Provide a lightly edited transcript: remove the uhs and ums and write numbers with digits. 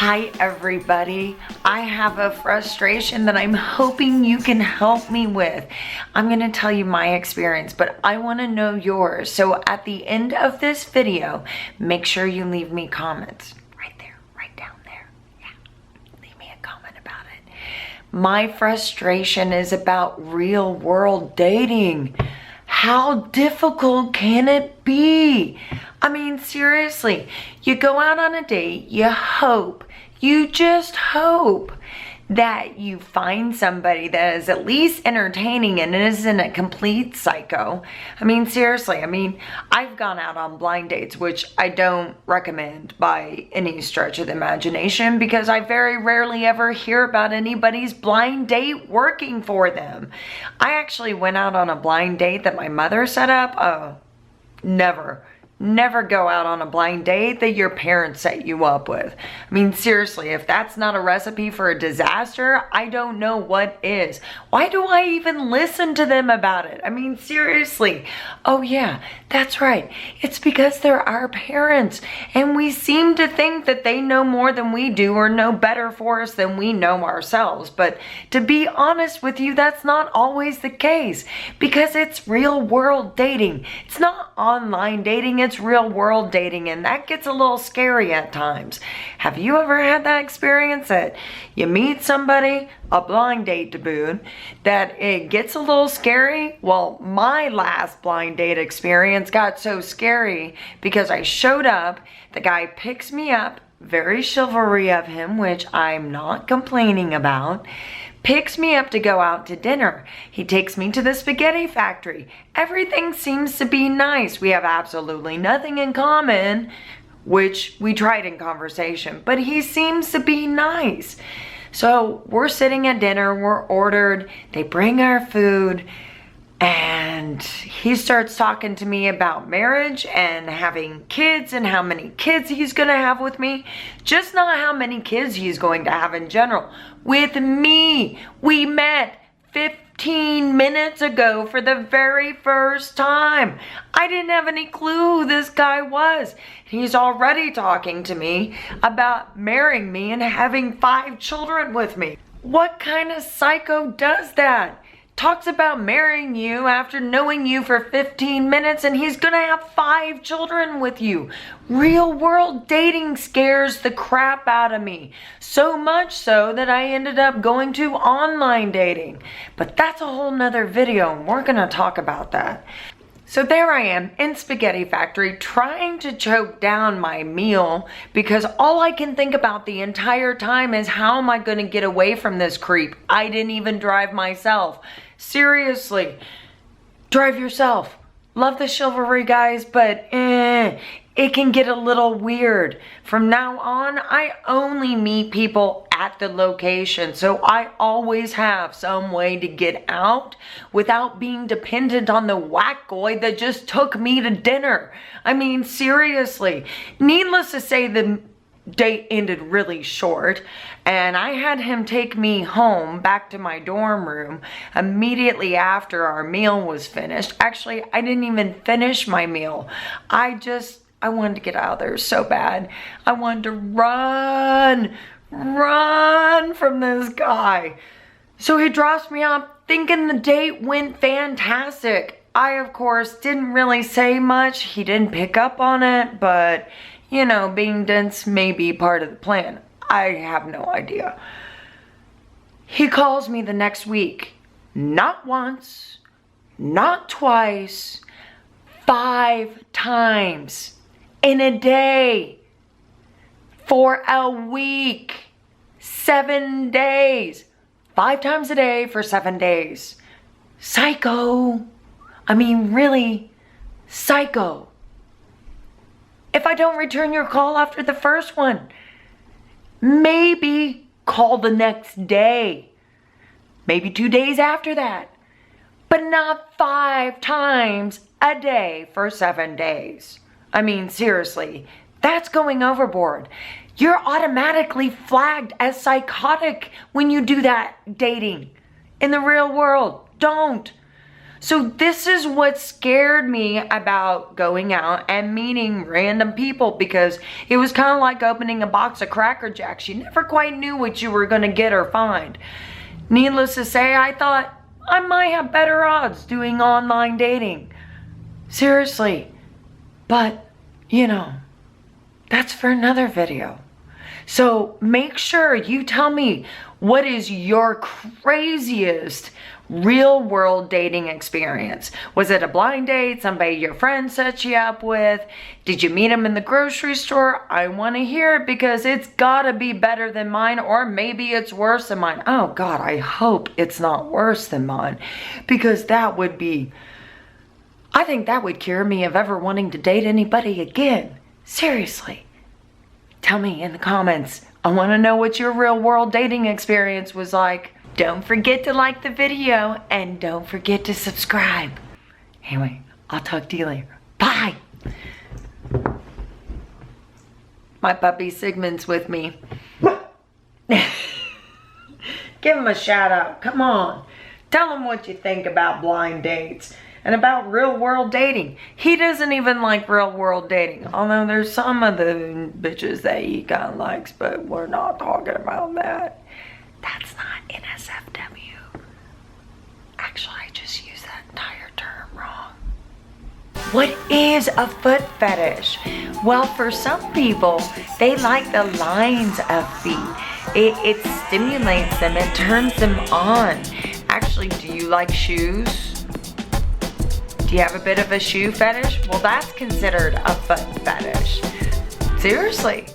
Hi everybody. I have a frustration that I'm hoping you can help me with. I'm going to tell you my experience, but I want to know yours. So at the end of this video, make sure you leave me comments. Right there, right down there. Yeah, leave me a comment about it. My frustration is about real world dating. How difficult can it be? I mean, seriously, you go out on a date, you just hope that you find somebody that is at least entertaining and isn't a complete psycho. I mean, seriously, I've gone out on blind dates, which I don't recommend by any stretch of the imagination because I very rarely ever hear about anybody's blind date working for them. I actually went out on a blind date that my mother set up. Oh, Never go out on a blind date that your parents set you up with. I mean, seriously, if that's not a recipe for a disaster, I don't know what is. Why do I even listen to them about it? I mean, seriously. Oh yeah, that's right. It's because they're our parents and we seem to think that they know more than we do or know better for us than we know ourselves. But to be honest with you, that's not always the case because it's real world dating. It's not online dating. It's real world dating, and that gets a little scary at times. Have you ever had that experience that you meet somebody, a blind date to boot, that it gets a little scary? Well, my last blind date experience got so scary because I showed up, the guy picks me up, very chivalry of him, which I'm not complaining about, picks me up to go out to dinner. He takes me to the spaghetti factory. Everything seems to be nice. We have absolutely nothing in common, which we tried in conversation, but he seems to be nice. So we're sitting at dinner, we're ordered, they bring our food, and he starts talking to me about marriage and having kids and how many kids he's going to have with me. Just not how many kids he's going to have in general. With me. We met 15 minutes ago for the very first time. I didn't have any clue who this guy was. He's already talking to me about marrying me and having 5 children with me. What kind of psycho does that? Talks about marrying you after knowing you for 15 minutes and he's gonna have 5 children with you. Real world dating scares the crap out of me. So much so that I ended up going to online dating. But that's a whole nother video and we're gonna talk about that. So there I am in Spaghetti Factory trying to choke down my meal because all I can think about the entire time is how am I going to get away from this creep? I didn't even drive myself. Seriously, drive yourself. Love the chivalry, guys, but it can get a little weird. From now on, I only meet people at the location, so I always have some way to get out without being dependent on the whack guy that just took me to dinner. I mean, seriously. Needless to say, the date ended really short and I had him take me home back to my dorm room immediately after our meal was finished. Actually, I didn't even finish my meal. I wanted to get out of there so bad. I wanted to run from this guy. So he drops me off thinking the date went fantastic. I, of course, didn't really say much. He didn't pick up on it, but you know, being dense may be part of the plan. I have no idea. He calls me the next week. Not once, not twice, 5 times in a day, for a week, 7 days, 5 times a day for 7 days. Psycho. I mean, really, psycho. If I don't return your call after the first one, maybe call the next day, maybe 2 days after that, but not 5 times a day for 7 days. I mean, seriously, that's going overboard. You're automatically flagged as psychotic when you do that dating in the real world. Don't. So this is what scared me about going out and meeting random people, because it was kind of like opening a box of Cracker Jacks. You never quite knew what you were going to get or find. Needless to say, I thought I might have better odds doing online dating. Seriously. But, you know, that's for another video. So make sure you tell me, what is your craziest real world dating experience? Was it a blind date? Somebody your friend set you up with? Did you meet him in the grocery store? I want to hear it, because it's gotta be better than mine, or maybe it's worse than mine. Oh God, I hope it's not worse than mine, because that would be, I think that would cure me of ever wanting to date anybody again. Seriously. Tell me in the comments. I want to know what your real world dating experience was like. Don't forget to like the video, and don't forget to subscribe. Anyway, I'll talk to you later. Bye. My puppy Sigmund's with me. Give him a shout out. Come on. Tell him what you think about blind dates and about real world dating. He doesn't even like real world dating, although there's some of the bitches that he kind of likes, but we're not talking about that. That's not NSFW. Actually, I just used that entire term wrong. What is a foot fetish? Well, for some people, they like the lines of feet. It stimulates them, it turns them on. Actually, do you like shoes? Do you have a bit of a shoe fetish? Well, that's considered a foot fetish. Seriously.